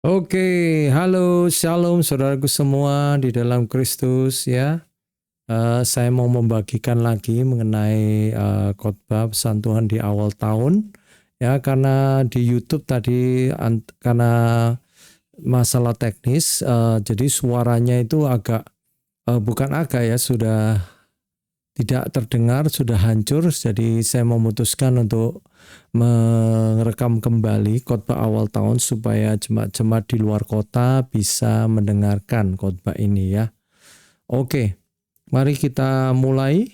Oke, halo, shalom saudaraku semua di dalam Kristus ya. Saya mau membagikan lagi mengenai khotbah pesan Tuhan di awal tahun ya, karena di YouTube tadi karena masalah teknis, jadi suaranya itu bukan agak ya, sudah tidak terdengar, sudah hancur. Jadi saya memutuskan untuk merekam kembali khotbah awal tahun supaya jemaat-jemaat di luar kota bisa mendengarkan khotbah ini ya. Oke, mari kita mulai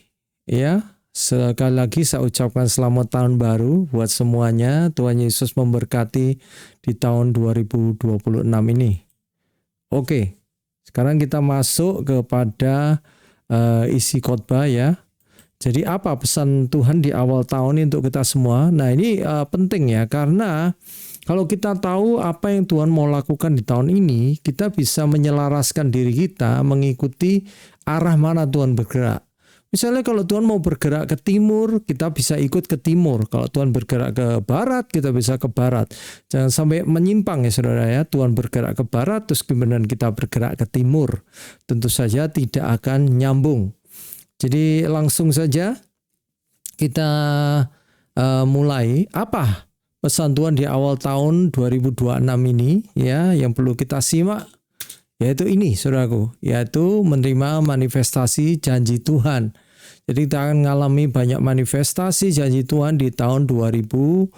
ya. Sekali lagi saya ucapkan selamat tahun baru buat semuanya. Tuhan Yesus memberkati di tahun 2026 ini. Oke, sekarang kita masuk kepada isi khotbah ya. Jadi apa pesan Tuhan di awal tahun ini untuk kita semua? Nah ini penting ya, karena kalau kita tahu apa yang Tuhan mau lakukan di tahun ini, kita bisa menyelaraskan diri kita mengikuti arah mana Tuhan bergerak. Misalnya kalau Tuhan mau bergerak ke timur, kita bisa ikut ke timur. Kalau Tuhan bergerak ke barat, kita bisa ke barat. Jangan sampai menyimpang ya saudara ya. Tuhan bergerak ke barat, terus kemudian kita bergerak ke timur. Tentu saja tidak akan nyambung. Jadi langsung saja kita mulai. Apa pesan Tuhan di awal tahun 2026 ini ya, yang perlu kita simak? Yaitu ini saudaraku, yaitu menerima manifestasi janji Tuhan. Jadi kita akan mengalami banyak manifestasi janji Tuhan di tahun 2026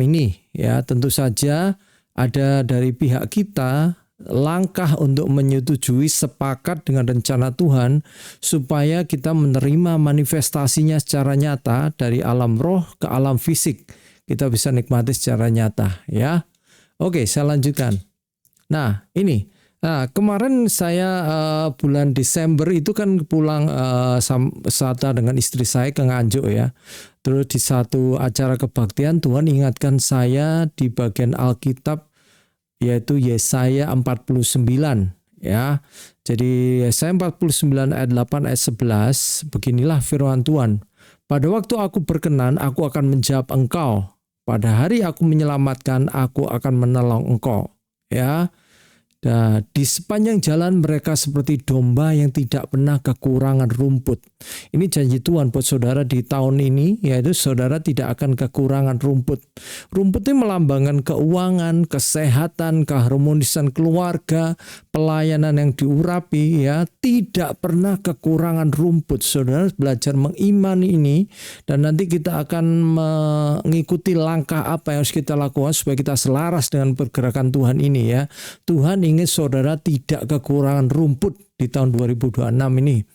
ini. Ya, tentu saja ada dari pihak kita langkah untuk menyetujui sepakat dengan rencana Tuhan supaya kita menerima manifestasinya secara nyata dari alam roh ke alam fisik. Kita bisa nikmati secara nyata ya. Oke, saya lanjutkan. Nah, ini. Nah, kemarin saya bulan Desember itu kan pulang serta dengan istri saya ke Nganjuk ya. Terus di satu acara kebaktian Tuhan ingatkan saya di bagian Alkitab yaitu Yesaya 49 ya. Jadi Yesaya 49 ayat 8 ayat 11, beginilah firman Tuhan. Pada waktu aku berkenan, aku akan menjawab engkau. Pada hari aku menyelamatkan, aku akan menolong engkau. Ya. Nah, di sepanjang jalan mereka seperti domba yang tidak pernah kekurangan rumput. Ini janji Tuhan buat saudara di tahun ini, yaitu saudara tidak akan kekurangan rumput. Rumput ini melambangkan keuangan, kesehatan, keharmonisan keluarga, pelayanan yang diurapi ya. Tidak pernah kekurangan rumput. Saudara belajar mengimani ini, dan nanti kita akan mengikuti langkah apa yang harus kita lakukan supaya kita selaras dengan pergerakan Tuhan ini ya. Tuhan ingin saudara tidak kekurangan rumput di tahun 2026 ini.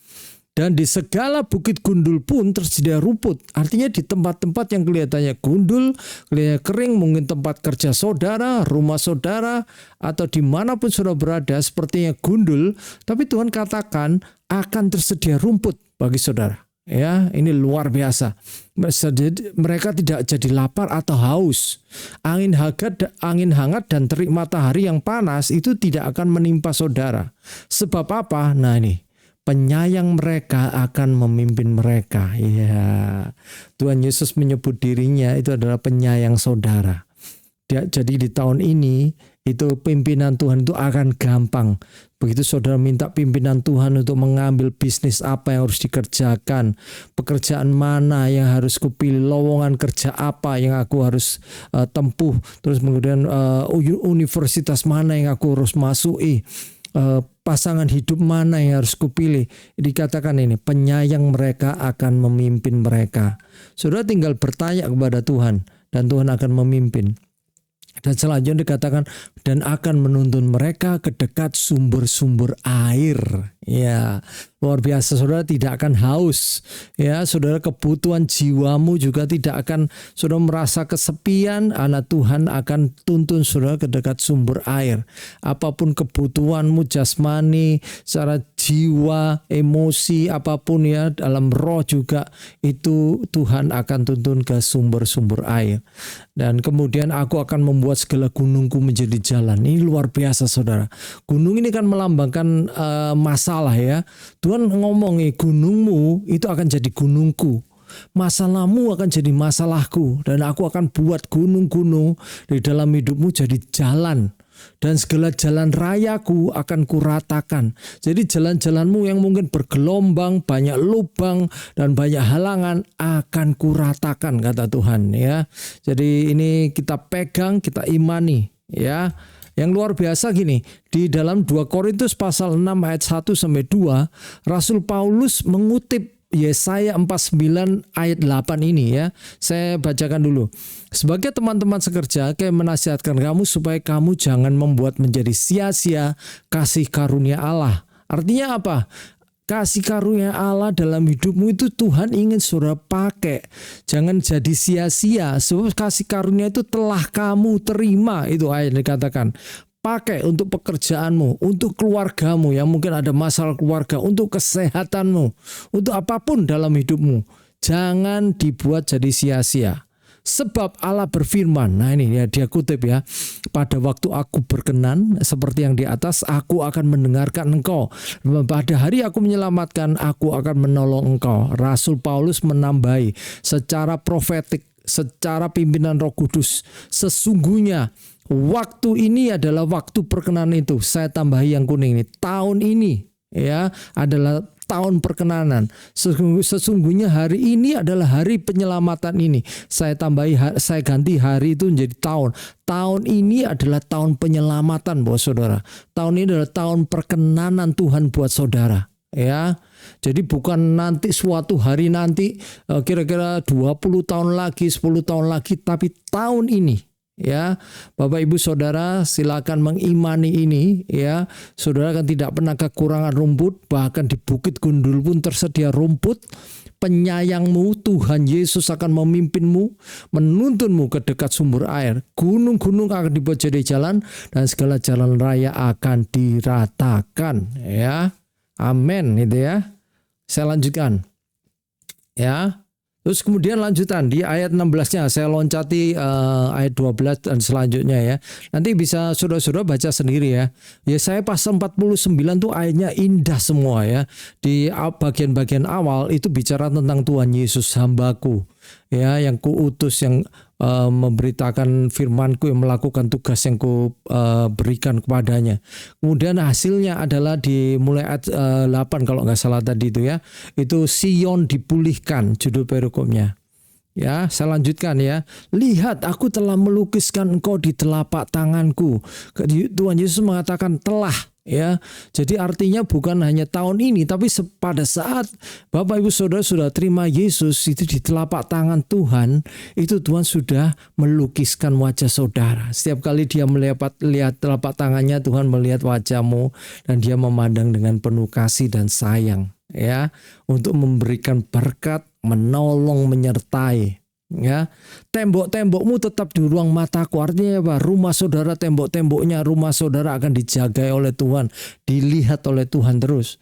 Dan di segala bukit gundul pun tersedia rumput. Artinya di tempat-tempat yang kelihatannya gundul, kelihatannya kering, mungkin tempat kerja saudara, rumah saudara, atau dimanapun saudara berada sepertinya gundul. Tapi Tuhan katakan akan tersedia rumput bagi saudara. Ya, ini luar biasa. Mereka tidak jadi lapar atau haus. Angin hangat dan terik matahari yang panas itu tidak akan menimpa saudara. Sebab apa? Nah ini, penyayang mereka akan memimpin mereka. Ya, Tuhan Yesus menyebut dirinya itu adalah penyayang saudara. Jadi di tahun ini itu pimpinan Tuhan itu akan gampang. Begitu saudara minta pimpinan Tuhan untuk mengambil bisnis apa yang harus dikerjakan, pekerjaan mana yang harus kupilih, lowongan kerja apa yang aku harus tempuh, terus kemudian universitas mana yang aku harus masuki, pasangan hidup mana yang harus kupilih. Dikatakan ini, penyayang mereka akan memimpin mereka. Saudara tinggal bertanya kepada Tuhan dan Tuhan akan memimpin. Dan selanjutnya dikatakan dan akan menuntun mereka ke dekat sumber-sumber air. Ya, luar biasa saudara, tidak akan haus. Ya, saudara, kebutuhan jiwamu juga tidak akan saudara merasa kesepian. Anak Tuhan akan tuntun saudara ke dekat sumber air. Apapun kebutuhanmu jasmani, secara jiwa, emosi, apapun ya, dalam roh juga itu Tuhan akan tuntun ke sumber-sumber air. Dan kemudian aku akan membuat segala gunungku menjadi jalan. Ini luar biasa saudara. Gunung ini kan melambangkan masalah ya. Tuhan ngomong gunungmu itu akan jadi gunungku. Masalahmu akan jadi masalahku. Dan aku akan buat gunung-gunung di dalam hidupmu jadi jalan. dan segala jalan rayaku akan kuratakan. Jadi jalan-jalanmu yang mungkin bergelombang, banyak lubang dan banyak halangan akan kuratakan, kata Tuhan ya. Jadi ini kita pegang, kita imani ya. Yang luar biasa gini, di dalam 2 Korintus pasal 6 ayat 1 sampai 2, Rasul Paulus mengutip Yesaya 49 ayat 8 ini ya. Saya bacakan dulu. Sebagai teman-teman sekerja, kami menasihatkan kamu supaya kamu jangan membuat menjadi sia-sia kasih karunia Allah. Artinya apa? Kasih karunia Allah dalam hidupmu itu Tuhan ingin saudara pakai. Jangan jadi sia-sia. Sebab kasih karunia itu telah kamu terima. Itu ayat dikatakan. Pakai untuk pekerjaanmu, untuk keluargamu yang mungkin ada masalah keluarga, untuk kesehatanmu, untuk apapun dalam hidupmu. Jangan dibuat jadi sia-sia. Sebab Allah berfirman, nah ini ya dia kutip ya, pada waktu aku berkenan seperti yang di atas, aku akan mendengarkan engkau. Pada hari aku menyelamatkan, aku akan menolong engkau. Rasul Paulus menambahi secara profetik, secara pimpinan Roh Kudus, sesungguhnya waktu ini adalah waktu perkenanan itu. Saya tambahi yang kuning ini. Tahun ini ya adalah tahun perkenanan. Sesungguhnya hari ini adalah hari penyelamatan ini. Saya tambahi, saya ganti hari itu menjadi tahun. Tahun ini adalah tahun penyelamatan buat saudara. Tahun ini adalah tahun perkenanan Tuhan buat saudara. Ya, jadi bukan nanti suatu hari nanti kira-kira 20 tahun lagi, 10 tahun lagi, tapi tahun ini. Ya, Bapak Ibu Saudara silakan mengimani ini ya. Saudara kan tidak pernah kekurangan rumput, bahkan di Bukit Gundul pun tersedia rumput. Penyayangmu Tuhan Yesus akan memimpinmu, menuntunmu ke dekat sumber air. Gunung-gunung akan dibuat jadi jalan dan segala jalan raya akan diratakan ya. Amin itu ya. Saya lanjutkan. Ya. Terus kemudian lanjutan di ayat 16-nya saya loncati ayat 12 dan selanjutnya ya. Nanti bisa saudara-saudara baca sendiri ya. Yesaya pasal 49 tuh ayatnya indah semua ya. Di bagian-bagian awal itu bicara tentang Tuhan Yesus hambaku ya, yang kuutus, yang memberitakan firmanku, yang melakukan tugas yang ku berikan kepadanya. Kemudian hasilnya adalah di mulai ayat 8 kalau nggak salah tadi itu ya. Itu Sion dipulihkan judul perikopnya. Ya, saya lanjutkan ya. Lihat, aku telah melukiskan engkau di telapak tanganku. Tuhan Yesus mengatakan telah. Ya, jadi artinya bukan hanya tahun ini, tapi pada saat Bapak Ibu Saudara sudah terima Yesus itu di telapak tangan Tuhan, itu Tuhan sudah melukiskan wajah saudara. Setiap kali dia lihat telapak tangannya, Tuhan melihat wajahmu dan dia memandang dengan penuh kasih dan sayang, ya, untuk memberikan berkat, menolong, menyertai. Ya, tembok-tembokmu tetap di ruang mataku. Artinya apa? Rumah saudara, tembok-temboknya rumah saudara akan dijagai oleh Tuhan, dilihat oleh Tuhan terus.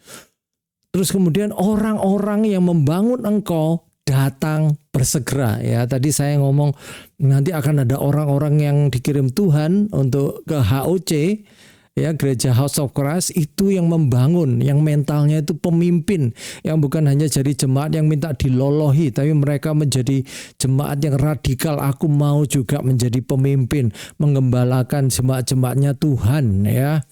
Terus kemudian orang-orang yang membangun engkau datang bersegera. Ya, tadi saya ngomong nanti akan ada orang-orang yang dikirim Tuhan untuk ke HOC. Ya, Gereja House of Christ itu yang membangun, yang mentalnya itu pemimpin, yang bukan hanya jadi jemaat yang minta dilolohi, tapi mereka menjadi jemaat yang radikal. Aku mau juga menjadi pemimpin, menggembalakan jemaat-jemaatnya Tuhan ya.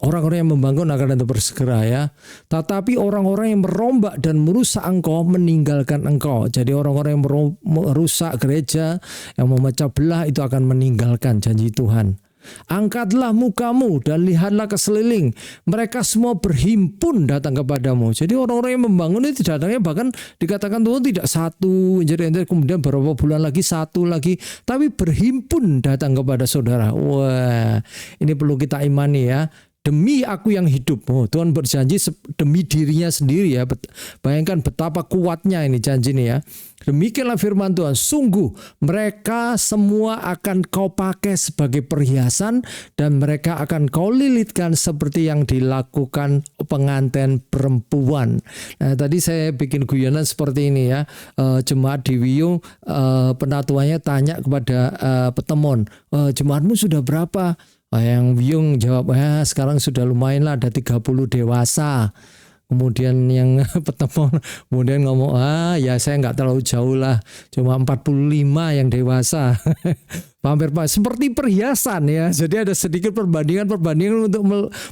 Orang-orang yang membangun akan datang bersegera ya. Tetapi orang-orang yang merombak dan merusak engkau meninggalkan engkau. Jadi orang-orang yang merusak gereja, yang memecah belah itu akan meninggalkan janji Tuhan. Angkatlah mukamu dan lihatlah ke sekeliling. Mereka semua berhimpun datang kepadamu. Jadi orang-orang yang membangun itu datangnya bahkan dikatakan Tuhan tidak satu, jadi kemudian beberapa bulan lagi satu lagi, tapi berhimpun datang kepada saudara. Wah, ini perlu kita imani ya. Demi aku yang hidup. Oh, Tuhan berjanji demi dirinya sendiri ya. Bayangkan betapa kuatnya ini janji ini ya. Demikianlah firman Tuhan. Sungguh mereka semua akan kau pakai sebagai perhiasan dan mereka akan kau lilitkan seperti yang dilakukan pengantin perempuan. Nah, tadi saya bikin guyonan seperti ini ya. Jemaat di Wiyung, penatuannya tanya kepada petemon, jemaatmu sudah berapa? Yang Wiyung jawab, sekarang sudah lumayan lah, ada 30 dewasa. Kemudian yang pertemuan kemudian ngomong, ya saya nggak terlalu jauh lah, cuma 45 yang dewasa. Hampir seperti perhiasan ya. Jadi ada sedikit perbandingan untuk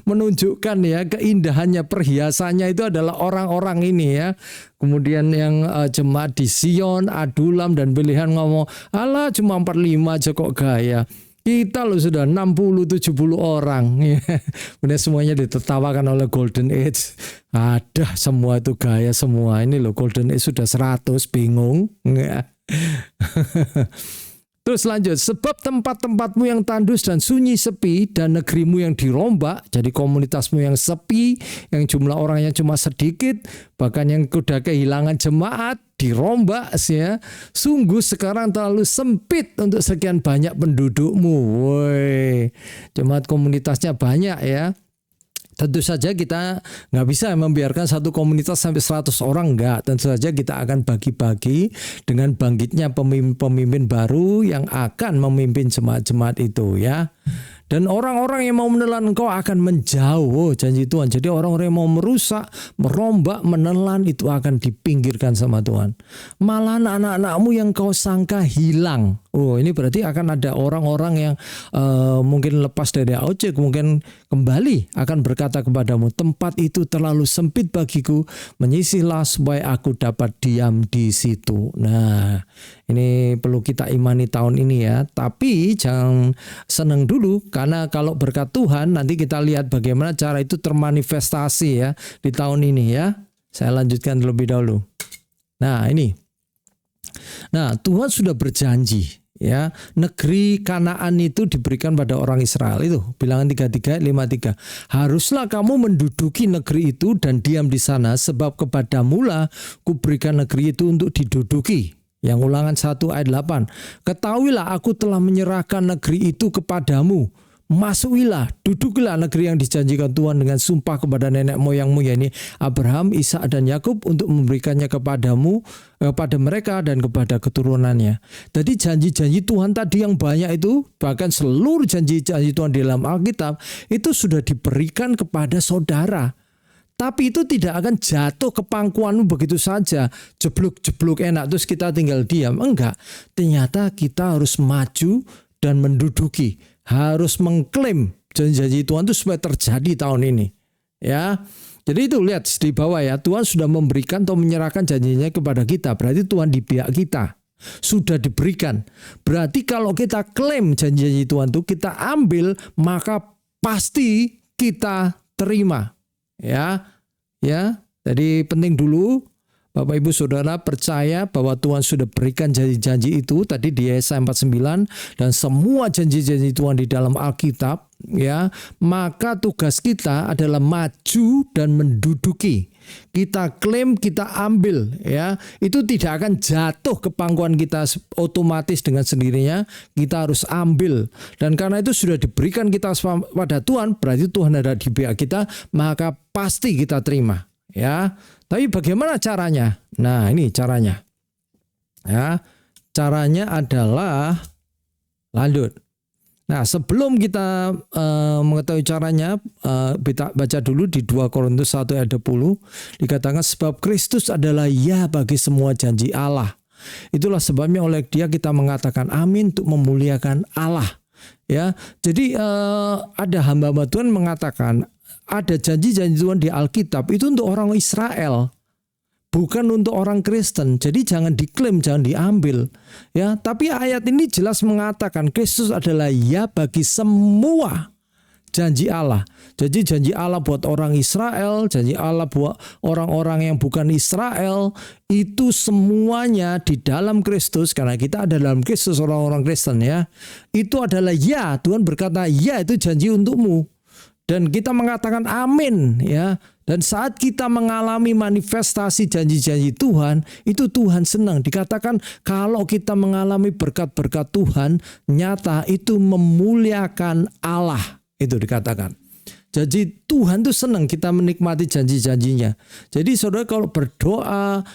menunjukkan ya keindahannya perhiasannya itu adalah orang-orang ini ya. Kemudian yang jemaat di Sion, Adulam dan Bilihan ngomong, alah cuma 45 aja kok gaya. Kita loh sudah 60-70 orang. Kemudian semuanya ditertawakan oleh Golden Age. Ada semua itu gaya semua. Ini loh Golden Age sudah 100, bingung. Terus lanjut, sebab tempat-tempatmu yang tandus dan sunyi sepi dan negerimu yang dirombak, jadi komunitasmu yang sepi, yang jumlah orangnya cuma sedikit, bahkan yang sudah kehilangan jemaat, dirombak ya. Sungguh sekarang terlalu sempit untuk sekian banyak pendudukmu. Woi, jemaat komunitasnya banyak ya. Tentu saja kita nggak bisa membiarkan satu komunitas sampai 100 orang, enggak. Tentu saja kita akan bagi-bagi dengan bangkitnya pemimpin baru yang akan memimpin jemaat-jemaat itu ya. Dan orang-orang yang mau menelan engkau akan menjauh, janji Tuhan. Jadi orang-orang yang mau merusak, merombak, menelan itu akan dipinggirkan sama Tuhan. Malah anak-anakmu yang kau sangka hilang. Oh, ini berarti akan ada orang-orang yang mungkin lepas dari ojek, mungkin kembali akan berkata kepadamu, tempat itu terlalu sempit bagiku, menyisihlah supaya aku dapat diam di situ. Nah, ini perlu kita imani tahun ini ya. Tapi jangan senang dulu, karena kalau berkat Tuhan nanti kita lihat bagaimana cara itu termanifestasi ya di tahun ini ya. Saya lanjutkan terlebih dahulu. Nah ini. Nah Tuhan sudah berjanji ya, negeri Kanaan itu diberikan pada orang Israel. Itu Bilangan 33 ayat 53. Haruslah kamu menduduki negeri itu dan diam di sana, sebab kepadamulah kuberikan negeri itu untuk diduduki. Yang Ulangan 1 ayat 8. Ketahuilah aku telah menyerahkan negeri itu kepadamu. Masukilah, dudukilah negeri yang dijanjikan Tuhan dengan sumpah kepada nenek moyangmu, yakni Abraham, Ishak dan Yakub, untuk memberikannya kepadamu, kepada mereka dan kepada keturunannya. Jadi janji-janji Tuhan tadi yang banyak itu, bahkan seluruh janji-janji Tuhan di dalam Alkitab itu sudah diberikan kepada saudara. Tapi itu tidak akan jatuh ke pangkuanmu begitu saja, jeblok-jeblok enak terus kita tinggal diam. Enggak, ternyata kita harus maju dan menduduki, harus mengklaim janji-janji Tuhan itu supaya terjadi tahun ini. Ya, jadi itu lihat di bawah ya, Tuhan sudah memberikan atau menyerahkan janjinya kepada kita. Berarti Tuhan di pihak kita, sudah diberikan. Berarti kalau kita klaim janji-janji Tuhan itu, kita ambil, maka pasti kita terima. Ya, jadi penting dulu Bapak Ibu Saudara percaya bahwa Tuhan sudah berikan janji-janji itu tadi di Yesaya 49 dan semua janji-janji Tuhan di dalam Alkitab ya, maka tugas kita adalah maju dan menduduki. Kita klaim, kita ambil ya. Itu tidak akan jatuh ke pangkuan kita otomatis dengan sendirinya. Kita harus ambil. Dan karena itu sudah diberikan kita pada Tuhan, berarti Tuhan ada di pihak kita, maka pasti kita terima ya. Tapi bagaimana caranya? Nah, ini caranya. Ya. Caranya adalah lanjut. Nah, sebelum kita mengetahui caranya, baca dulu di 2 Korintus 1 ayat 20, dikatakan sebab Kristus adalah ya bagi semua janji Allah. Itulah sebabnya oleh Dia kita mengatakan amin untuk memuliakan Allah. Ya, jadi ada hamba-hamba Tuhan mengatakan ada janji-janji Tuhan di Alkitab itu untuk orang Israel, bukan untuk orang Kristen. Jadi jangan diklaim, jangan diambil. Ya, tapi ayat ini jelas mengatakan Kristus adalah ya bagi semua janji Allah. Jadi janji Allah buat orang Israel, janji Allah buat orang-orang yang bukan Israel, itu semuanya di dalam Kristus. Karena kita ada dalam Kristus, orang-orang Kristen ya. Itu adalah ya, Tuhan berkata ya itu janji untukmu. Dan kita mengatakan amin ya. Dan saat kita mengalami manifestasi janji-janji Tuhan, itu Tuhan senang. Dikatakan kalau kita mengalami berkat-berkat Tuhan, nyata itu memuliakan Allah. Itu dikatakan. Jadi Tuhan tuh senang kita menikmati janji-janjinya. Jadi saudara kalau berdoa,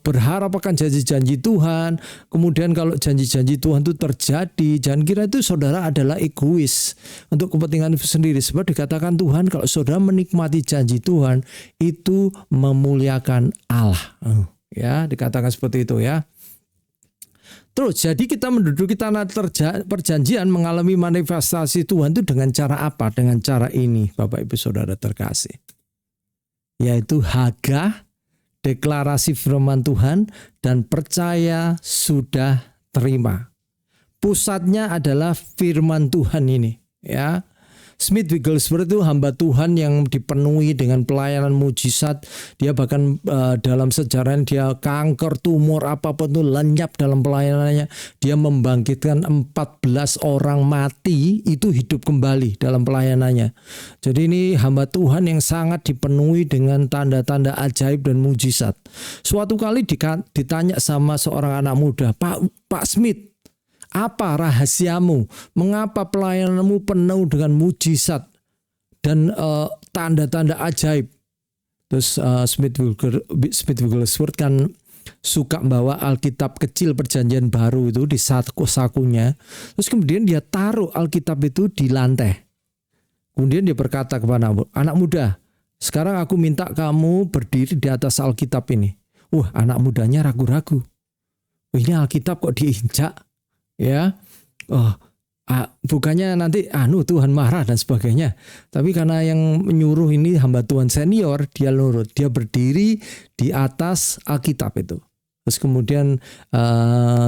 berharap akan janji-janji Tuhan, kemudian kalau janji-janji Tuhan itu terjadi, jangan kira itu saudara adalah egois untuk kepentingan sendiri. Sebab dikatakan Tuhan kalau saudara menikmati janji Tuhan, itu memuliakan Allah. Ya, dikatakan seperti itu ya. Terus jadi kita menduduki tanah perjanjian mengalami manifestasi Tuhan itu dengan cara apa? Dengan cara ini Bapak Ibu Saudara terkasih. Yaitu Hagah, deklarasi firman Tuhan, dan percaya sudah terima. Pusatnya adalah firman Tuhan ini. Ya, Smith Wigglesworth itu hamba Tuhan yang dipenuhi dengan pelayanan mujizat. Dia bahkan dalam sejarah dia kanker, tumor, apapun itu lenyap dalam pelayanannya. Dia membangkitkan 14 orang mati itu hidup kembali dalam pelayanannya. Jadi ini hamba Tuhan yang sangat dipenuhi dengan tanda-tanda ajaib dan mujizat. Suatu kali ditanya sama seorang anak muda, Pak Smith, apa rahasiamu? Mengapa pelayananmu penuh dengan mujizat dan tanda-tanda ajaib? Terus Smith Wigglesworth kan suka bawa Alkitab kecil perjanjian baru itu di sakunya. Terus kemudian dia taruh Alkitab itu di lantai. Kemudian dia berkata kepada anak muda, sekarang aku minta kamu berdiri di atas Alkitab ini. Wah, anak mudanya ragu-ragu. Ini Alkitab kok diinjak? Ya, bukannya nanti Tuhan marah dan sebagainya. Tapi karena yang menyuruh ini hamba Tuhan senior, dia nurut. Dia berdiri di atas Alkitab itu. Terus kemudian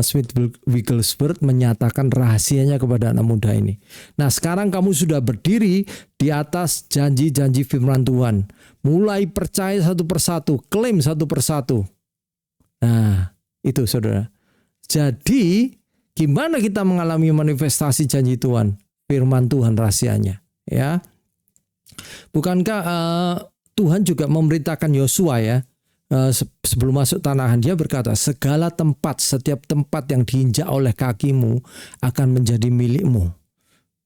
Smith Wigglesworth menyatakan rahasianya kepada anak muda ini. Nah, sekarang kamu sudah berdiri di atas janji-janji firman Tuhan. Mulai percaya satu persatu, klaim satu persatu. Nah, itu saudara. Jadi gimana kita mengalami manifestasi janji Tuhan? Firman Tuhan rahasianya, ya. Bukankah Tuhan juga memerintahkan Yosua ya, sebelum masuk Kanaan, dia berkata, segala tempat, setiap tempat yang diinjak oleh kakimu akan menjadi milikmu.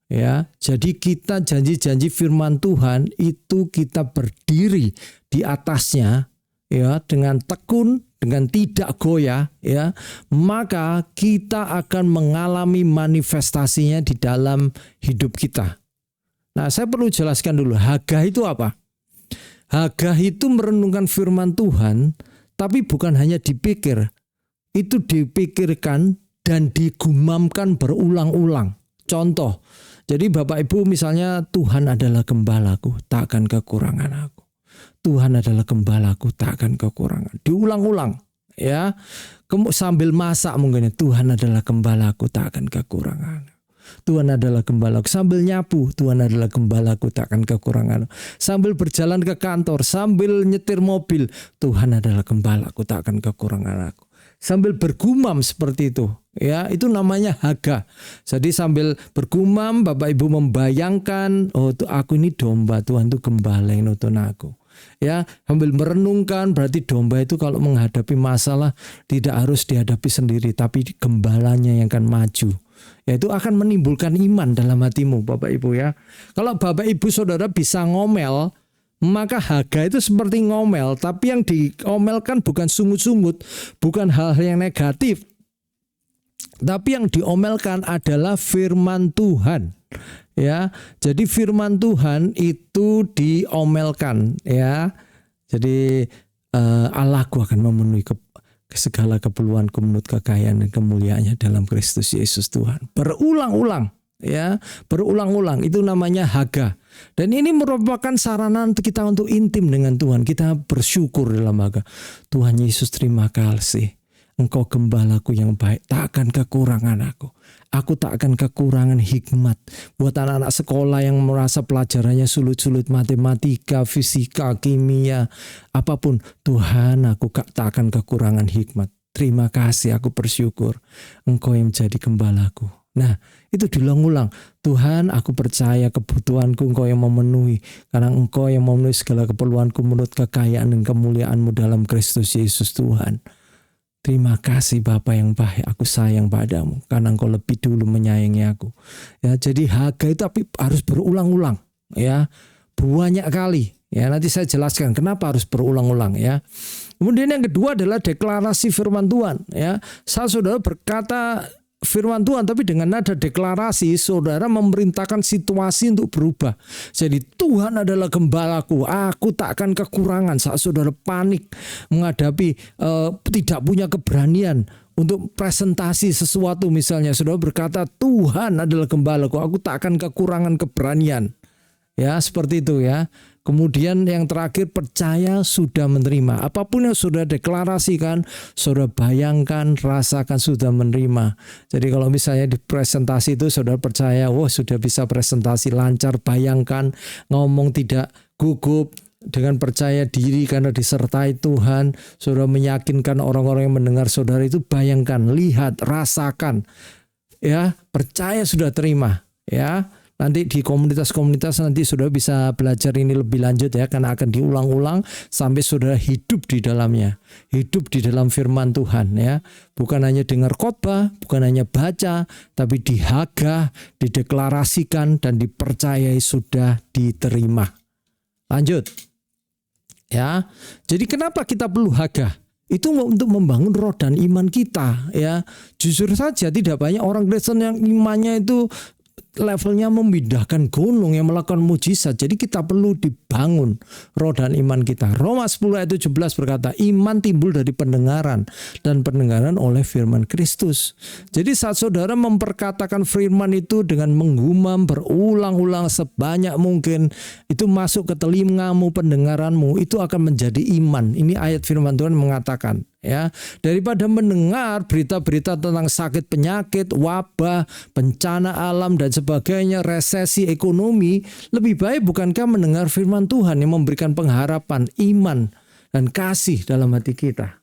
Ya, jadi kita janji-janji firman Tuhan itu kita berdiri di atasnya, ya, dengan tekun, dengan tidak goyah, ya, maka kita akan mengalami manifestasinya di dalam hidup kita. Nah, saya perlu jelaskan dulu, Hagah itu apa? Hagah itu merenungkan firman Tuhan, tapi bukan hanya dipikir, itu dipikirkan dan digumamkan berulang-ulang. Contoh, jadi Bapak Ibu misalnya, Tuhan adalah gembalaku, tak akan kekurangan aku. Tuhan adalah gembalaku, tak akan kekurangan. Diulang-ulang, ya. Sambil masak mungkin, Tuhan adalah gembalaku, tak akan kekurangan. Tuhan adalah gembalaku. Sambil nyapu, Tuhan adalah gembalaku, tak akan kekurangan. Sambil berjalan ke kantor, sambil nyetir mobil, Tuhan adalah gembalaku, tak akan kekurangan aku. Sambil bergumam seperti itu, ya, itu namanya Hagah. Jadi sambil bergumam, Bapak Ibu membayangkan, oh, aku ini domba, Tuhan itu gembala yang nonton aku. Ya, sambil merenungkan, berarti domba itu kalau menghadapi masalah tidak harus dihadapi sendiri, tapi gembalanya yang akan maju. Ya, itu akan menimbulkan iman dalam hatimu, Bapak Ibu ya. Kalau Bapak Ibu Saudara bisa ngomel, maka Hagah itu seperti ngomel, tapi yang diomelkan bukan sungut-sungut, bukan hal-hal yang negatif. Tapi yang diomelkan adalah firman Tuhan. Ya, jadi firman Tuhan itu diomelkan, ya. Jadi Allahku akan memenuhi segala keperluanku menurut kekayaan dan kemuliaannya dalam Kristus Yesus Tuhan. Berulang-ulang, ya, berulang-ulang, itu namanya Hagah. Dan ini merupakan sarana untuk kita untuk intim dengan Tuhan. Kita bersyukur dalam Hagah. Tuhan Yesus, terima kasih. Engkau gembalaku yang baik, tak akan kekurangan aku. Aku tak akan kekurangan hikmat. Buat anak-anak sekolah yang merasa pelajarannya sulit-sulit, matematika, fisika, kimia, apapun, Tuhan, aku tak akan kekurangan hikmat. Terima kasih, aku bersyukur. Engkau yang menjadi gembalaku. Nah, itu diulang-ulang. Tuhan, aku percaya kebutuhanku Engkau yang memenuhi. Karena Engkau yang memenuhi segala keperluanku menurut kekayaan dan kemuliaan-Mu dalam Kristus Yesus Tuhan. Terima kasih Bapa yang baik, aku sayang padamu karena Engkau lebih dulu menyayangi aku. Ya, jadi Hagah itu harus berulang-ulang, ya. banyak kali. Ya, nanti saya jelaskan kenapa harus berulang-ulang ya. Kemudian yang kedua adalah deklarasi firman Tuhan ya. Saudara berkata firman Tuhan tapi dengan nada deklarasi, saudara memerintahkan situasi untuk berubah. Jadi Tuhan adalah gembalaku, aku tak akan kekurangan. Saat saudara panik menghadapi tidak punya keberanian untuk presentasi sesuatu, misalnya saudara berkata Tuhan adalah gembalaku, aku tak akan kekurangan keberanian. Ya, seperti itu ya. Kemudian yang terakhir, percaya sudah menerima. Apapun yang sudah deklarasikan, saudara bayangkan, rasakan sudah menerima. Jadi kalau misalnya di presentasi itu saudara percaya, wah sudah bisa presentasi lancar, bayangkan ngomong tidak gugup, dengan percaya diri karena disertai Tuhan, saudara meyakinkan orang-orang yang mendengar saudara itu, bayangkan, lihat, rasakan. Ya, percaya sudah terima, ya. Nanti di komunitas-komunitas nanti saudara bisa belajar ini lebih lanjut ya, karena akan diulang-ulang sampai saudara hidup di dalamnya, hidup di dalam firman Tuhan ya. Bukan hanya dengar khotbah, bukan hanya baca, tapi dihagah, dideklarasikan dan dipercayai sudah diterima. Lanjut. Ya. Jadi kenapa kita perlu hagah? Itu untuk membangun roh dan iman kita ya. Jujur saja tidak banyak orang Kristen yang imannya itu levelnya memindahkan gunung, yang melakukan mujizat. Jadi kita perlu dibangun roh dan iman kita. Roma 10 ayat 17 berkata, iman timbul dari pendengaran, dan pendengaran oleh firman Kristus. Jadi saat saudara memperkatakan firman itu dengan menggumam berulang-ulang sebanyak mungkin, itu masuk ke telingamu, pendengaranmu, itu akan menjadi iman. Ini ayat firman Tuhan mengatakan. Ya, daripada mendengar berita-berita tentang sakit penyakit, wabah, bencana alam dan sebagainya, resesi ekonomi, lebih baik bukankah mendengar firman Tuhan yang memberikan pengharapan, iman dan kasih dalam hati kita.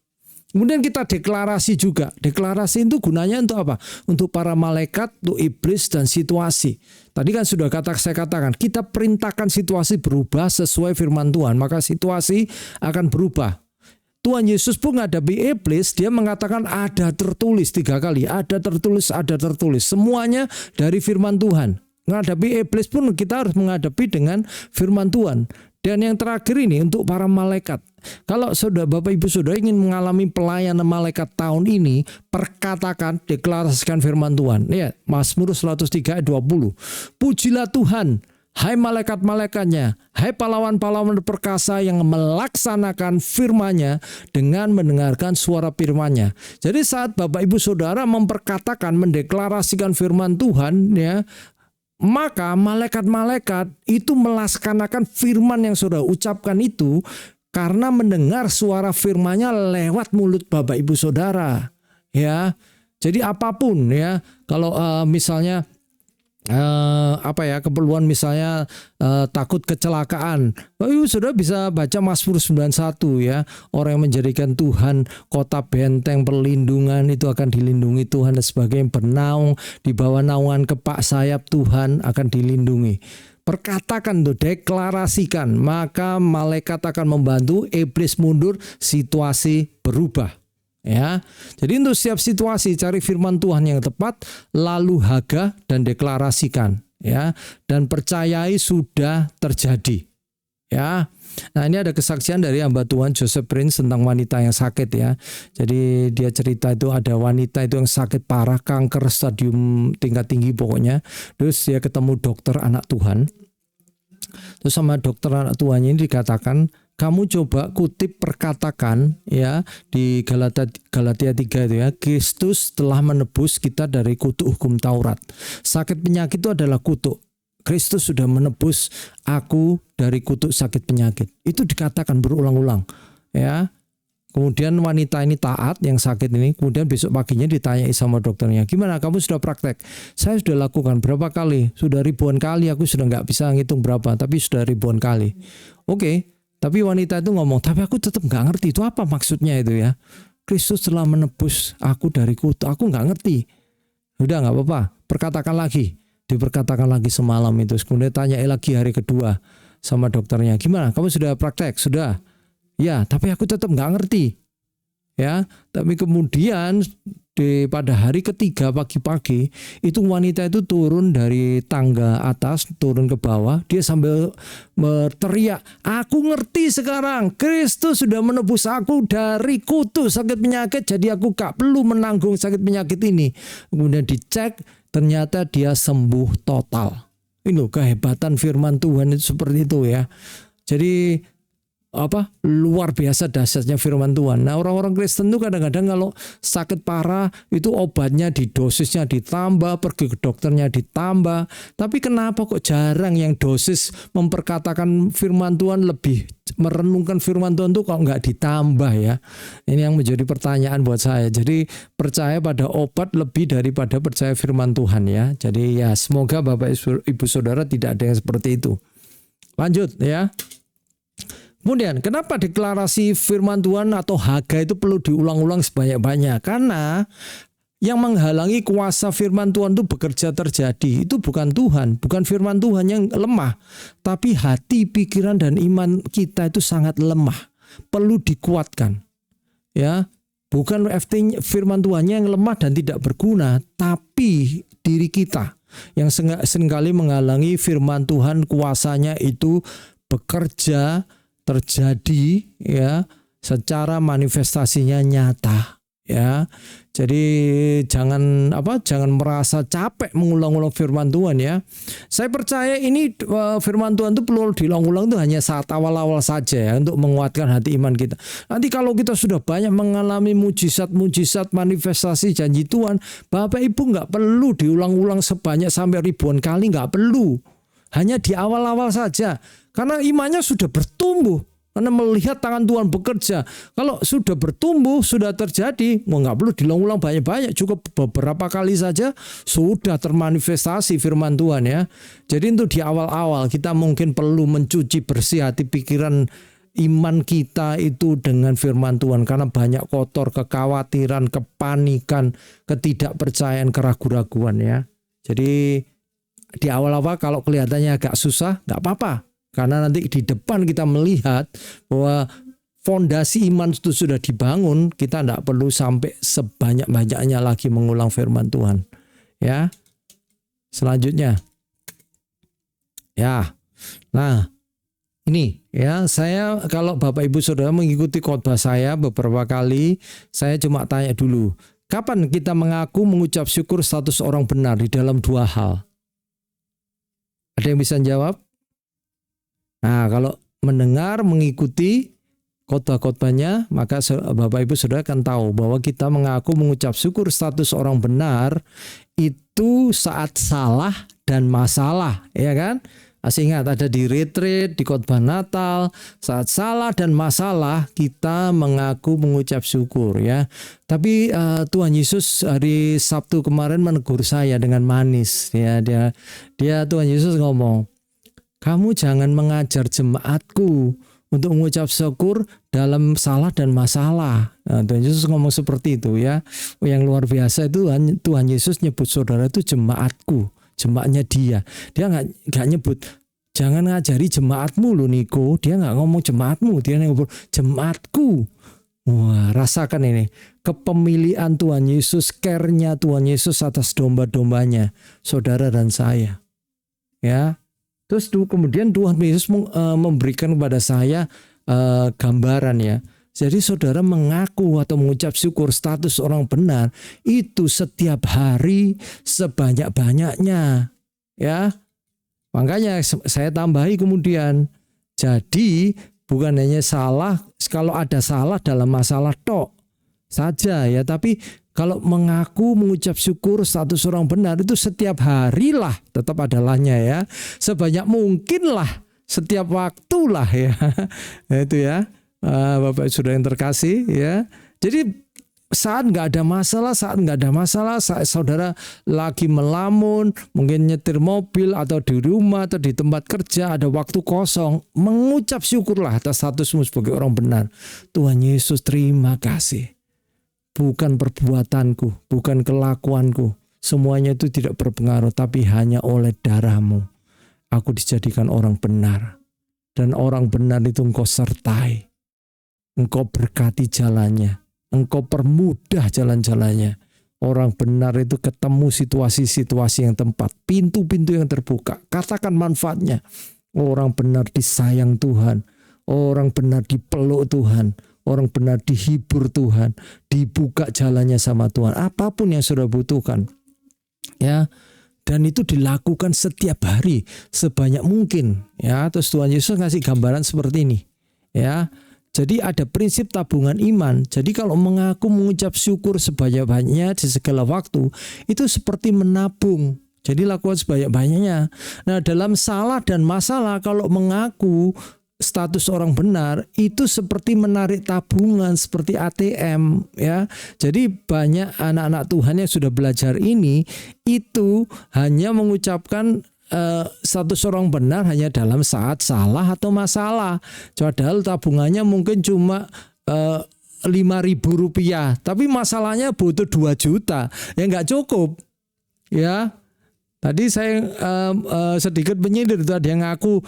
Kemudian kita deklarasi juga. Deklarasi itu gunanya untuk apa? Untuk para malaikat, untuk iblis dan situasi. Tadi kan sudah saya katakan, kita perintahkan situasi berubah sesuai firman Tuhan, maka situasi akan berubah. Tuhan Yesus pun menghadapi iblis, dia mengatakan ada tertulis 3 kali, ada tertulis, ada tertulis. Semuanya dari firman Tuhan. Menghadapi iblis pun kita harus menghadapi dengan firman Tuhan. Dan yang terakhir ini untuk para malaikat. Kalau saudara, Bapak Ibu Saudara ingin mengalami pelayanan malaikat tahun ini, perkatakan, deklarasikan firman Tuhan. Ya, Mazmur 103 ayat 20. Pujilah Tuhan, hai malaikat-malaikatnya, hai pahlawan-pahlawan perkasa yang melaksanakan firman-Nya dengan mendengarkan suara firman-Nya. Jadi saat Bapak Ibu Saudara memperkatakan, mendeklarasikan firman Tuhan ya, maka malaikat-malaikat itu melaksanakan firman yang saudara ucapkan itu karena mendengar suara firman-Nya lewat mulut Bapak Ibu Saudara. Ya. Jadi apapun ya, kalau misalnya keperluan misalnya takut kecelakaan, Ibu Saudara bisa baca Mazmur 91 ya. Orang yang menjadikan Tuhan kota benteng perlindungan, itu akan dilindungi Tuhan dan sebagainya. Bernaung di bawah naungan kepak sayap Tuhan akan dilindungi. Perkatakan tuh, deklarasikan, maka malaikat akan membantu, iblis mundur, situasi berubah. Ya, jadi untuk setiap situasi cari firman Tuhan yang tepat, lalu hagah dan deklarasikan, ya, dan percayai sudah terjadi. Ya, nah ini ada kesaksian dari hamba Tuhan Joseph Prince tentang wanita yang sakit ya. Jadi dia cerita itu ada wanita itu yang sakit parah, kanker stadium tingkat tinggi pokoknya. Terus dia ketemu dokter anak Tuhan. Terus sama dokter anak Tuhannya ini dikatakan, kamu coba kutip perkatakan ya di Galatia 3 itu ya, Kristus telah menebus kita dari kutuk hukum Taurat. Sakit penyakit itu adalah kutuk. Kristus sudah menebus aku dari kutuk sakit penyakit. Itu dikatakan berulang-ulang ya. Kemudian wanita ini taat yang sakit ini, kemudian besok paginya ditanyai sama dokternya, gimana kamu sudah praktek? Saya sudah lakukan berapa kali? Sudah ribuan kali, aku sudah nggak bisa ngitung berapa, tapi sudah ribuan kali. Oke. Tapi wanita itu ngomong, tapi aku tetap nggak ngerti itu apa maksudnya itu ya. Kristus telah menebus aku dari kutuk, aku nggak ngerti. Udah nggak apa-apa, perkatakan lagi. Diperkatakan lagi semalam itu. Kemudian tanya lagi hari kedua sama dokternya, gimana? Kamu sudah praktek? Sudah. Ya, tapi aku tetap nggak ngerti. Ya, tapi kemudian pada hari ketiga pagi-pagi itu wanita itu turun dari tangga atas turun ke bawah, dia sambil berteriak, aku ngerti sekarang Kristus sudah menebus aku dari kutu sakit penyakit, jadi aku gak perlu menanggung sakit penyakit ini. Kemudian dicek, ternyata dia sembuh total. Ini kehebatan firman Tuhan itu seperti itu ya. Jadi luar biasa dahsyatnya firman Tuhan. Nah, orang-orang Kristen itu kadang-kadang kalau sakit parah itu obatnya dosisnya ditambah, pergi ke dokternya ditambah. Tapi kenapa kok jarang yang dosis memperkatakan firman Tuhan, lebih merenungkan firman Tuhan itu kok nggak ditambah ya? Ini yang menjadi pertanyaan buat saya. Jadi percaya pada obat lebih daripada percaya firman Tuhan ya. Jadi ya semoga Bapak Ibu Saudara tidak ada yang seperti itu. Lanjut ya. Kemudian kenapa deklarasi firman Tuhan atau Hagai itu perlu diulang-ulang sebanyak-banyak? Karena yang menghalangi kuasa firman Tuhan itu bekerja terjadi itu bukan Tuhan, bukan firman Tuhan yang lemah, tapi hati, pikiran dan iman kita itu sangat lemah, perlu dikuatkan. Ya, bukan firman Tuhannya yang lemah dan tidak berguna, tapi diri kita yang seringkali menghalangi firman Tuhan kuasanya itu bekerja terjadi ya secara manifestasinya nyata ya. Jadi jangan merasa capek mengulang-ulang firman Tuhan ya. Saya percaya ini firman Tuhan itu perlu diulang-ulang itu hanya saat awal-awal saja ya, untuk menguatkan hati iman kita. Nanti kalau kita sudah banyak mengalami mujizat-mujizat manifestasi janji Tuhan, Bapak Ibu nggak perlu diulang-ulang sebanyak sampai ribuan kali, nggak perlu. Hanya di awal-awal saja. Karena imannya sudah bertumbuh. Karena melihat tangan Tuhan bekerja. Kalau sudah bertumbuh, sudah terjadi, nggak perlu diulang-ulang banyak-banyak. Cukup beberapa kali saja sudah termanifestasi firman Tuhan ya. Jadi untuk di awal-awal kita mungkin perlu mencuci bersih hati pikiran iman kita itu dengan firman Tuhan. Karena banyak kotor, kekhawatiran, kepanikan, ketidakpercayaan, keraguan-raguan ya. Jadi di awal-awal kalau kelihatannya agak susah, nggak apa-apa. Karena nanti di depan kita melihat bahwa fondasi iman itu sudah dibangun, kita tidak perlu sampai sebanyak-banyaknya lagi mengulang firman Tuhan. Ya, selanjutnya, ya, nah ini ya saya kalau Bapak Ibu Saudara mengikuti khotbah saya beberapa kali, saya cuma tanya dulu, kapan kita mengaku mengucap syukur status orang benar di dalam dua hal? Ada yang bisa jawab? Nah, kalau mendengar, mengikuti khotbah-khotbahnya, maka Bapak Ibu Saudara akan tahu bahwa kita mengaku mengucap syukur status orang benar itu saat salah dan masalah, ya kan? Masih ingat ada di retreat, di khotbah Natal, saat salah dan masalah kita mengaku mengucap syukur ya. Tapi Tuhan Yesus hari Sabtu kemarin menegur saya dengan manis ya. Dia Tuhan Yesus ngomong, kamu jangan mengajar jemaatku untuk mengucap syukur dalam salah dan masalah. Nah, Tuhan Yesus ngomong seperti itu ya. Yang luar biasa itu Tuhan Yesus nyebut saudara itu jemaatku, jemaatnya dia. Dia nggak nyebut jangan ngajari jemaatmu loh Niko. Dia nggak ngomong jemaatmu, dia ngomong jemaatku. Wah, rasakan ini kepemilian Tuhan Yesus, care-nya Tuhan Yesus atas domba-dombanya, saudara dan saya. Ya. Terus kemudian Tuhan Yesus memberikan kepada saya gambaran ya. Jadi saudara mengaku atau mengucap syukur status orang benar itu setiap hari sebanyak-banyaknya ya. Makanya saya tambahi kemudian. Jadi bukan hanya salah, kalau ada salah dalam masalah tok saja ya, tapi kalau mengaku mengucap syukur status orang benar itu setiap hari lah, tetap ada lahnya ya. Sebanyak mungkin lah, setiap waktu lah ya. Itu ya, Bapak Saudara yang terkasih ya. Jadi saat nggak ada masalah, saat saudara lagi melamun, mungkin nyetir mobil atau di rumah atau di tempat kerja ada waktu kosong, mengucap syukurlah atas statusmu sebagai orang benar. Tuhan Yesus terima kasih. Bukan perbuatanku, bukan kelakuanku. Semuanya itu tidak berpengaruh, tapi hanya oleh darahmu. Aku dijadikan orang benar. Dan orang benar itu engkau sertai. Engkau berkati jalannya. Engkau permudah jalan-jalannya. Orang benar itu ketemu situasi-situasi yang tepat, pintu-pintu yang terbuka. Katakan manfaatnya. Orang benar disayang Tuhan, orang benar dipeluk Tuhan, orang benar dihibur Tuhan, dibuka jalannya sama Tuhan. Apapun yang saudara butuhkan, ya. Dan itu dilakukan setiap hari sebanyak mungkin, ya. Terus Tuhan Yesus ngasih gambaran seperti ini, ya. Jadi ada prinsip tabungan iman. Jadi kalau mengaku mengucap syukur sebanyak-banyaknya di segala waktu, itu seperti menabung. Jadi lakukan sebanyak-banyaknya. Nah, dalam salah dan masalah, kalau mengaku status orang benar itu seperti menarik tabungan, seperti ATM, ya. Jadi banyak anak-anak Tuhan yang sudah belajar ini itu hanya mengucapkan status orang benar hanya dalam saat salah atau masalah. Padahal tabungannya mungkin cuma 5.000 rupiah, tapi masalahnya butuh 2 juta, ya nggak cukup, ya. Tadi saya sedikit menyindir itu, ada yang ngaku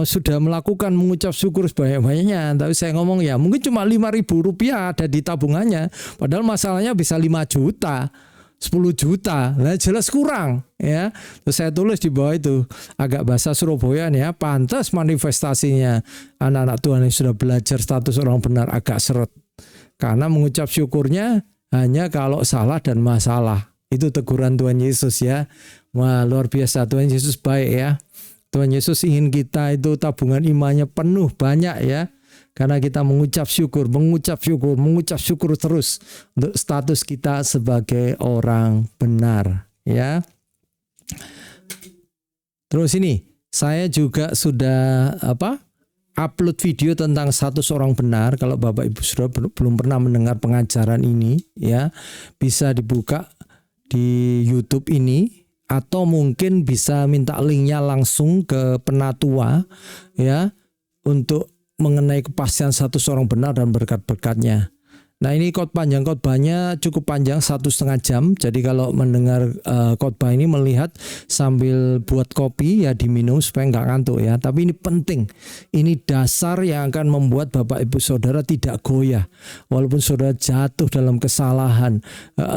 sudah melakukan mengucap syukur sebanyak-banyaknya, tapi saya ngomong ya mungkin cuma 5.000 rupiah ada di tabungannya, padahal masalahnya bisa 5 juta, 10 juta, nah jelas kurang, ya. Terus saya tulis di bawah itu agak bahasa Surabayaan, ya, pantas manifestasinya anak-anak Tuhan yang sudah belajar status orang benar agak seret, karena mengucap syukurnya hanya kalau salah dan masalah. Itu teguran Tuhan Yesus, ya. Wah, luar biasa, Tuhan Yesus baik, ya. Tuhan Yesus ingin kita itu tabungan imannya penuh, banyak, ya. Karena kita mengucap syukur terus untuk status kita sebagai orang benar, ya. Terus ini, saya juga sudah upload video tentang status orang benar. Kalau Bapak Ibu Saudara belum pernah mendengar pengajaran ini, ya, bisa dibuka di YouTube ini, atau mungkin bisa minta linknya langsung ke Penatua, ya, untuk mengenai kepastian status orang benar dan berkat-berkatnya. Nah, ini khotbahnya cukup panjang, 1,5 jam. Jadi kalau mendengar khotbah ini melihat sambil buat kopi, ya diminum supaya nggak ngantuk, ya. Tapi ini penting. Ini dasar yang akan membuat Bapak Ibu Saudara tidak goyah. Walaupun saudara jatuh dalam kesalahan,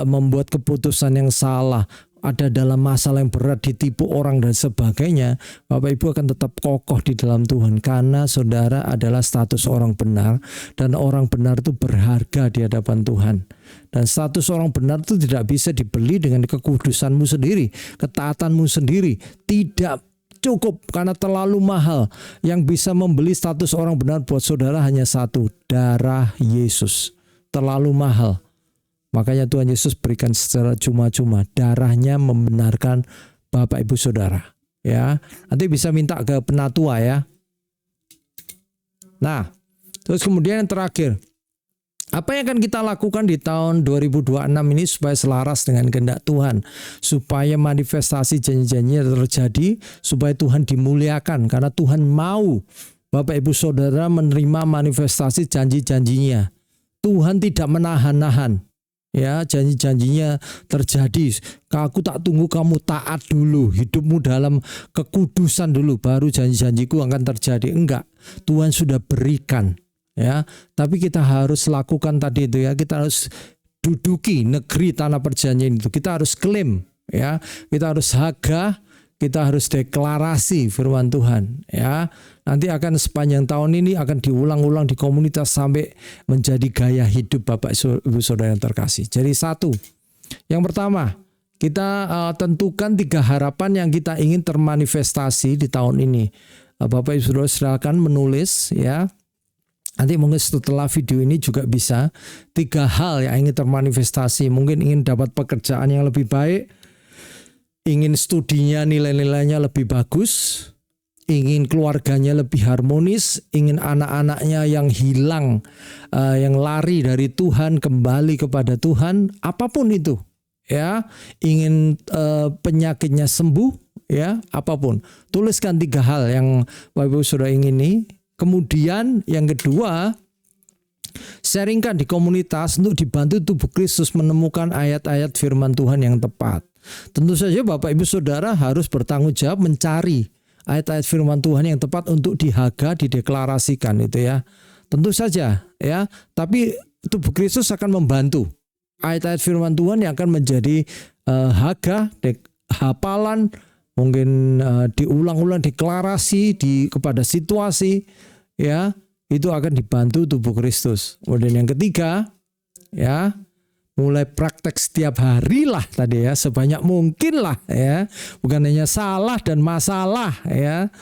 membuat keputusan yang salah, ada dalam masalah yang berat, ditipu orang dan sebagainya, Bapak Ibu akan tetap kokoh di dalam Tuhan, karena saudara adalah status orang benar, dan orang benar itu berharga di hadapan Tuhan. Dan status orang benar itu tidak bisa dibeli dengan kekudusanmu sendiri, ketaatanmu sendiri, tidak cukup karena terlalu mahal. Yang bisa membeli status orang benar buat saudara hanya satu, darah Yesus. Terlalu mahal. Makanya Tuhan Yesus berikan secara cuma-cuma, darahnya membenarkan Bapak Ibu Saudara, ya. Nanti bisa minta ke Penatua, ya. Nah, terus kemudian yang terakhir, apa yang akan kita lakukan di tahun 2026 ini supaya selaras dengan kehendak Tuhan, supaya manifestasi janji-janjinya terjadi, supaya Tuhan dimuliakan, karena Tuhan mau Bapak Ibu Saudara menerima manifestasi janji-janjinya. Tuhan tidak menahan-nahan, ya, janji-janjinya terjadi. Aku tak tunggu kamu taat dulu, hidupmu dalam kekudusan dulu, baru janji-janjiku akan terjadi. Enggak, Tuhan sudah berikan, ya. Tapi kita harus lakukan tadi itu, ya. Kita harus duduki negeri tanah perjanjian itu. Kita harus klaim, ya. Kita harus hagah, kita harus deklarasi firman Tuhan, ya. Nanti akan sepanjang tahun ini akan diulang-ulang di komunitas sampai menjadi gaya hidup Bapak Ibu Saudara yang terkasih. Jadi satu, yang pertama, kita tentukan 3 harapan yang kita ingin termanifestasi di tahun ini. Bapak Ibu Saudara silakan menulis, ya. Nanti mungkin setelah video ini juga bisa 3 hal yang ingin termanifestasi. Mungkin ingin dapat pekerjaan yang lebih baik, ingin studinya nilai-nilainya lebih bagus, ingin keluarganya lebih harmonis, ingin anak-anaknya yang hilang, yang lari dari Tuhan kembali kepada Tuhan, apapun itu, ya, ingin penyakitnya sembuh, ya, apapun. Tuliskan 3 hal yang Bapak Ibu Saudara ingini. Kemudian yang kedua, sharingkan di komunitas untuk dibantu tubuh Kristus menemukan ayat-ayat firman Tuhan yang tepat. Tentu saja Bapak Ibu Saudara harus bertanggung jawab mencari ayat-ayat firman Tuhan yang tepat untuk dihaga, dideklarasikan, itu, ya. Tentu saja, ya. Tapi tubuh Kristus akan membantu, ayat-ayat firman Tuhan yang akan menjadi haga, hafalan, mungkin diulang-ulang, deklarasi kepada situasi, ya, itu akan dibantu tubuh Kristus. Kemudian yang ketiga, ya, mulai praktek setiap hari lah tadi ya, sebanyak mungkin lah ya, bukan hanya salah dan masalah ya,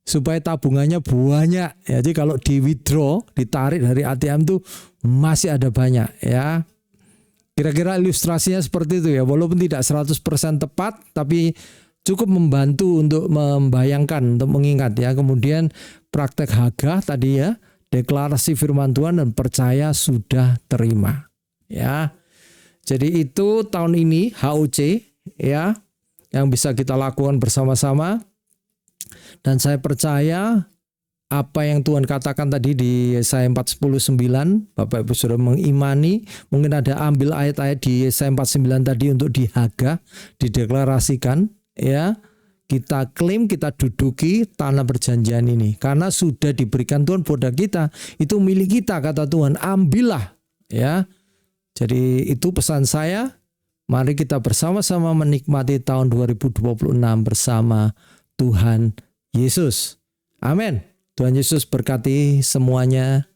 supaya tabungannya banyak. Jadi kalau di withdraw, ditarik dari ATM tuh masih ada banyak ya. Kira-kira ilustrasinya seperti itu ya, walaupun tidak 100% tepat, tapi cukup membantu untuk membayangkan, untuk mengingat ya. Kemudian praktek haga tadi ya, deklarasi firman Tuhan dan percaya sudah terima ya. Jadi itu tahun ini HOC ya, yang bisa kita lakukan bersama-sama. Dan saya percaya apa yang Tuhan katakan tadi di Yesaya 4:10-9, Bapak Ibu sudah mengimani, mungkin ada ambil ayat-ayat di Yesaya 4:9 tadi untuk dihaga, dideklarasikan ya. Kita klaim, kita duduki tanah perjanjian ini karena sudah diberikan Tuhan pada kita. Itu milik kita, kata Tuhan, ambillah ya. Jadi itu pesan saya. Mari kita bersama-sama menikmati tahun 2026 bersama Tuhan Yesus. Amin. Tuhan Yesus berkati semuanya.